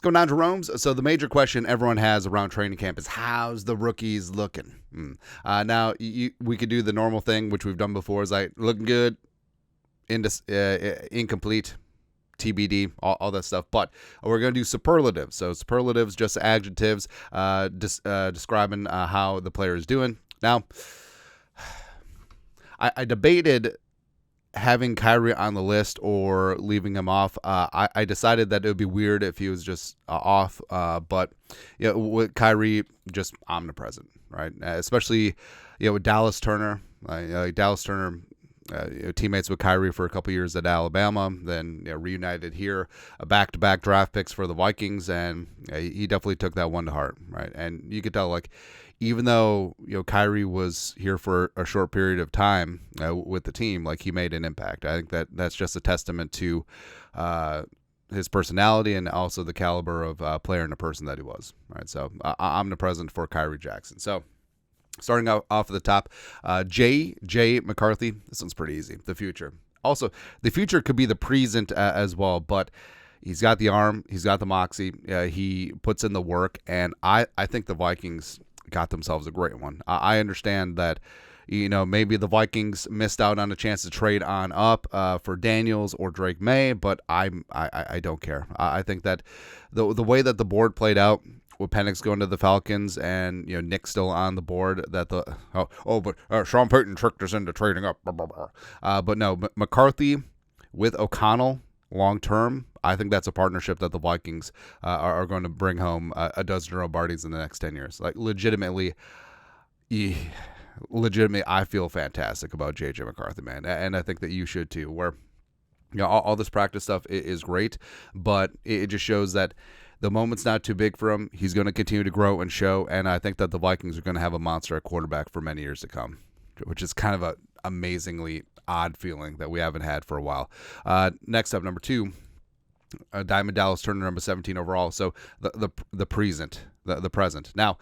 going down to Jerome's. So the major question everyone has around training camp is, how's the rookies looking? Now, we could do the normal thing, which we've done before, is like, looking good, incomplete, TBD, all that stuff. But we're going to do superlatives. So superlatives, just adjectives describing how the player is doing. Now, I debated having Kyrie on the list or leaving him off. I decided that it would be weird if he was just off. But with Kyrie, just omnipresent, right? Especially with Dallas Turner. Dallas Turner, teammates with Kyrie for a couple years at Alabama, then reunited here, back-to-back draft picks for the Vikings, and he definitely took that one to heart, right? And you could tell, like, even though Kyrie was here for a short period of time with the team, like, he made an impact. I think that's just a testament to his personality and also the caliber of player and a person that he was, right? So omnipresent for Kyrie Jackson. So starting off at the top, J. McCarthy. This one's pretty easy. The future. Also, the future could be the present as well, but he's got the arm, he's got the moxie, he puts in the work, and I think the Vikings got themselves a great one. I understand that maybe the Vikings missed out on a chance to trade on up for Daniels or Drake May, but I don't care. I think that the way that the board played out, with Penix going to the Falcons and Nick still on the board, that but Sean Payton tricked us into trading up. But no, McCarthy with O'Connell long term, I think that's a partnership that the Vikings are going to bring home a dozen Robardies in the next 10 years. Like, legitimately, I feel fantastic about JJ McCarthy, man, and I think that you should too. Where all this practice stuff is great, but it just shows that the moment's not too big for him. He's going to continue to grow and show, and I think that the Vikings are going to have a monster at quarterback for many years to come, which is kind of an amazingly odd feeling that we haven't had for a while. Next up, number 2, Diamond Dallas Turner, number 17 overall. So the present. The present. Now,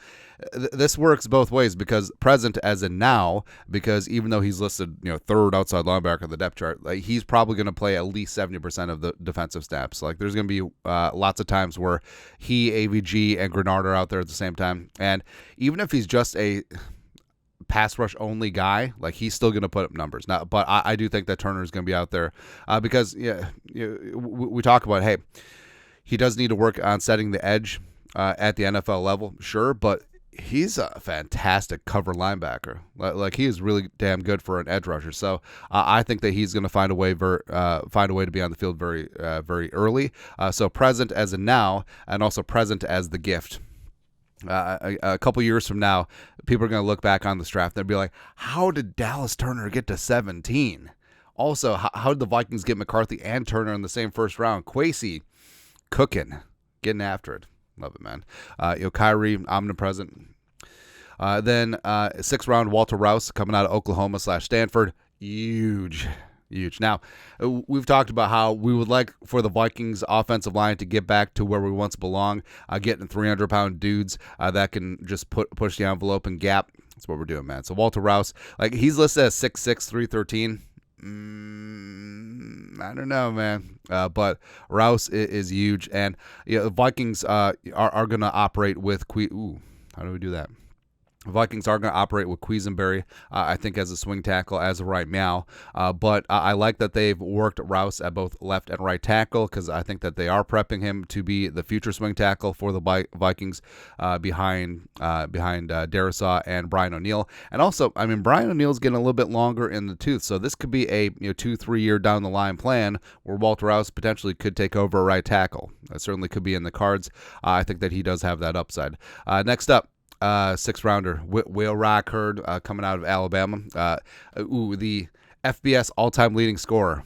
this works both ways, because present as in now, because even though he's listed, third outside linebacker on the depth chart, like, he's probably going to play at least 70% of the defensive snaps. Like, there's going to be lots of times where he, AVG, and Grenard are out there at the same time. And even if he's just a pass rush only guy, like, he's still going to put up numbers. Now, but I do think that Turner is going to be out there because we talk about, hey, he does need to work on setting the edge at the NFL level, sure, but he's a fantastic cover linebacker. Like, he is really damn good for an edge rusher. So I think that he's going to find a way to be on the field very very early. So present as in now, and also present as the gift. A couple years from now, people are going to look back on this draft and they'll be like, how did Dallas Turner get to 17? Also, how did the Vikings get McCarthy and Turner in the same first round? Kwesi cooking, getting after it. Love it, man. Kyrie, omnipresent. Then 6th round, Walter Rouse coming out of Oklahoma/Stanford. Huge. Now, we've talked about how we would like for the Vikings offensive line to get back to where we once belong, getting 300-pound dudes that can just push the envelope and gap. That's what we're doing, man. So Walter Rouse, like, he's listed as 6'6", 313. I don't know, man. But Rouse is huge, and the Vikings are going to operate with how do we do that? Vikings are going to operate with Quisenberry, I think, as a swing tackle as of right now. But I like that they've worked Rouse at both left and right tackle, because I think that they are prepping him to be the future swing tackle for the Vikings behind Darisaw and Brian O'Neill. And also, I mean, Brian O'Neill's getting a little bit longer in the tooth, so this could be a 2-3 year down the line plan where Walter Rouse potentially could take over a right tackle. That certainly could be in the cards. I think that he does have that upside. Next up, 6th rounder, Will Reichard, coming out of Alabama. The FBS all-time leading scorer.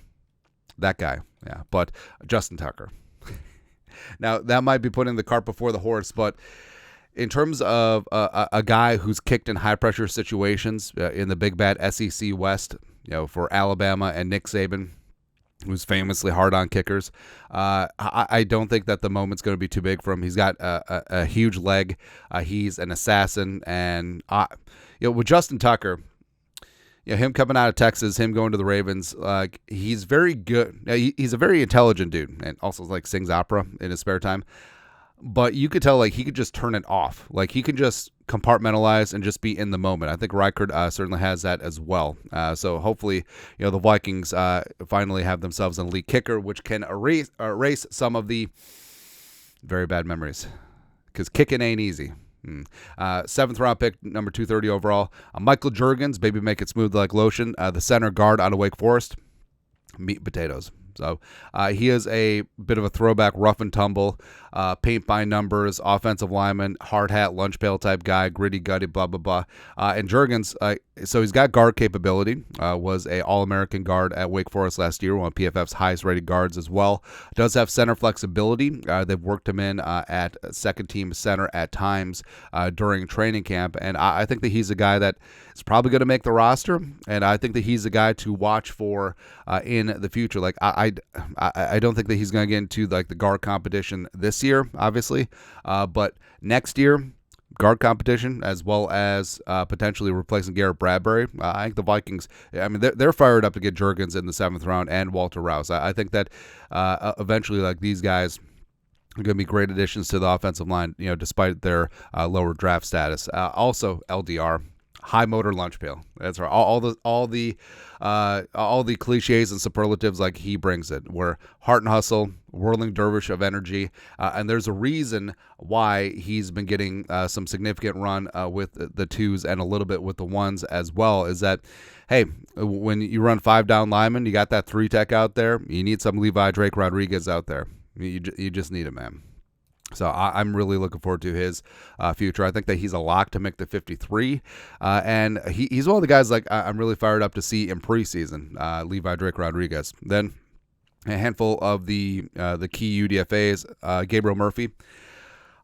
That guy, yeah. But Justin Tucker. Now, that might be putting the cart before the horse, but in terms of a guy who's kicked in high-pressure situations in the big bad SEC West, for Alabama and Nick Saban, who's famously hard on kickers, I don't think that the moment's going to be too big for him. He's got a huge leg. He's an assassin. And, with Justin Tucker, him coming out of Texas, him going to the Ravens, he's very good. He's a very intelligent dude, and also, like, sings opera in his spare time. but you could tell like he could just turn it off. Like he could just compartmentalize and just be in the moment. I think Reichard certainly has that as well. So hopefully, the Vikings finally have themselves an elite kicker, which can erase some of the very bad memories, because kicking ain't easy. 7th round pick, number 230 overall. Michael Jurgens, baby make it smooth like lotion. The center guard out of Wake Forest. Meat and potatoes. So he is a bit of a throwback, rough and tumble, paint by numbers, offensive lineman, hard hat, lunch pail type guy, gritty, gutty, blah, blah, blah. And Jurgens, so he's got guard capability, was a All-American guard at Wake Forest last year, one of PFF's highest rated guards as well. Does have center flexibility. They've worked him in at second team center at times during training camp. And I think that he's a guy that is probably going to make the roster. And I think that he's a guy to watch for in the future. Like I don't think that he's going to get into like the guard competition this year, obviously, but next year, guard competition as well as potentially replacing Garrett Bradbury. I think the Vikings, I mean, they're fired up to get Jurgens in the 7th round and Walter Rouse. I think that eventually, like these guys are going to be great additions to the offensive line, despite their lower draft status. Also, LDR. High motor lunch pail. That's right. All the cliches and superlatives, like he brings it. We're heart and hustle, whirling dervish of energy, and there's a reason why he's been getting some significant run with the twos and a little bit with the ones as well. Is that, hey, when you run 5 down linemen, you got that 3 tech out there. You need some Levi Drake Rodriguez out there. You just need it, man. So I'm really looking forward to his future. I think that he's a lock to make the 53, and he's one of the guys like I'm really fired up to see in preseason. Levi Drake Rodriguez. Then a handful of the key UDFAs. Gabriel Murphy.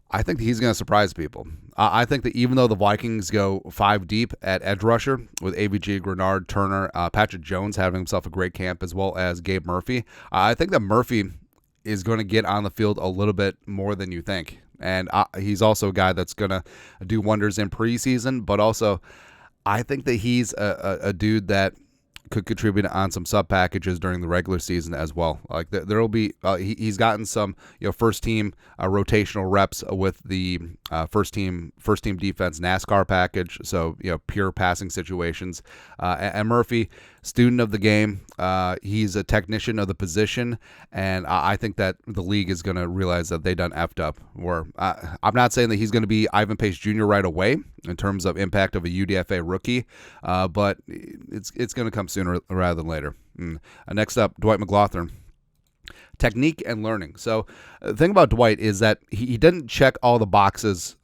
I think that he's going to surprise people. I think that even though the Vikings go 5 deep at edge rusher with AVG, Grenard, Turner, Patrick Jones having himself a great camp, as well as Gabe Murphy, I think that Murphy is going to get on the field a little bit more than you think. And he's also a guy that's going to do wonders in preseason, but also I think that he's a dude that could contribute on some sub packages during the regular season as well. Like there will be, he's gotten some first team rotational reps with the first team defense NASCAR package. So pure passing situations. And Murphy, student of the game, he's a technician of the position, and I think that the league is going to realize that they done effed up. Or I'm not saying that he's going to be Ivan Pace Jr. right away in terms of impact of a UDFA rookie, but it's going to come sooner rather than later. Next up, Dwight McLaughlin. Technique and learning. So the thing about Dwight is that he didn't check all the boxes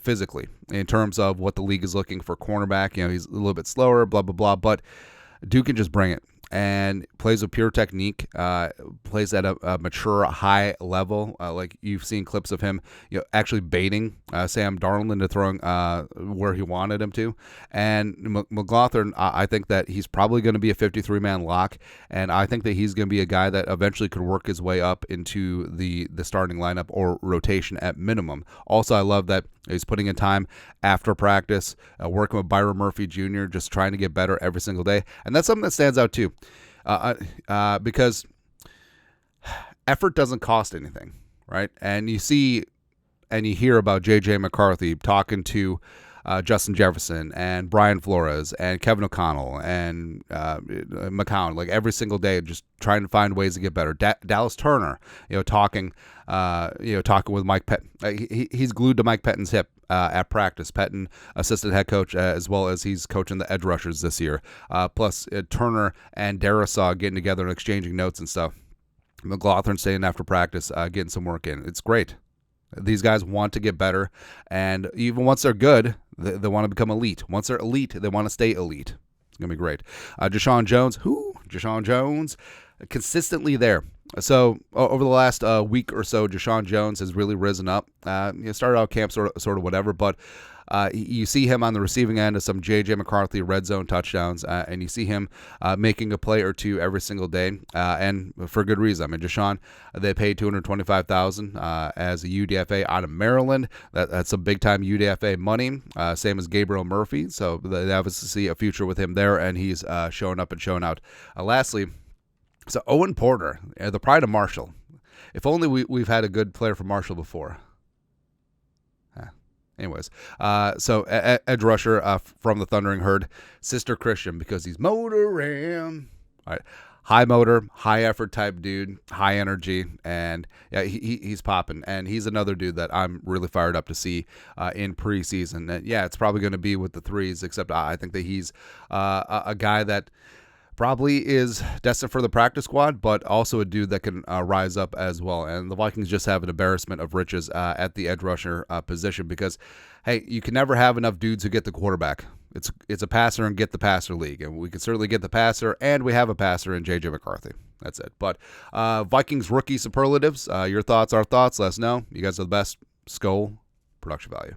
physically in terms of what the league is looking for cornerback. He's a little bit slower, blah, blah, blah, but Duke can just bring it and plays with pure technique, plays at a mature high level. Like you've seen clips of him, actually baiting Sam Darnold into throwing where he wanted him to. And McLaughlin, I think that he's probably going to be a 53-man lock, and I think that he's going to be a guy that eventually could work his way up into the starting lineup or rotation at minimum. Also, I love that he's putting in time after practice, working with Byron Murphy Jr., just trying to get better every single day. And that's something that stands out too, because effort doesn't cost anything, right? And you see and you hear about J.J. McCarthy talking to Justin Jefferson and Brian Flores and Kevin O'Connell and McCown, like every single day, just trying to find ways to get better. Dallas Turner, talking with Mike Pettin. He's glued to Mike Pettin's hip at practice. Pettin, assistant head coach, as well as he's coaching the edge rushers this year. Plus Turner and Darisaw getting together and exchanging notes and stuff. McLaughlin staying after practice, getting some work in. It's great. These guys want to get better, and even once they're good, they want to become elite. Once they're elite, they want to stay elite. It's going to be great. Deshaun Jones, consistently there. So over the last week or so, Deshaun Jones has really risen up. Started out camp sort of whatever, but you see him on the receiving end of some J.J. McCarthy red zone touchdowns, and you see him making a play or two every single day, and for good reason. I mean, Deshaun, they paid $225,000 as a UDFA out of Maryland. That's some big-time UDFA money, same as Gabriel Murphy, so they obviously see a future with him there, and he's showing up and showing out. Lastly, so Owen Porter, the pride of Marshall. If only we've had a good player from Marshall before. Anyways, so edge rusher from the Thundering Herd, Sister Christian, because he's motoring. All right. High motor, high effort type dude, high energy, and yeah, he's popping. And he's another dude that I'm really fired up to see in preseason. And yeah, it's probably going to be with the threes, except I think that he's a guy that probably is destined for the practice squad, but also a dude that can rise up as well. And the Vikings just have an embarrassment of riches at the edge rusher position because, hey, you can never have enough dudes who get the quarterback. It's a passer and get the passer league, and we can certainly get the passer, and we have a passer in J.J. McCarthy. That's it. But Vikings rookie superlatives, your thoughts, our thoughts, let us know. You guys are the best. Skol, production value.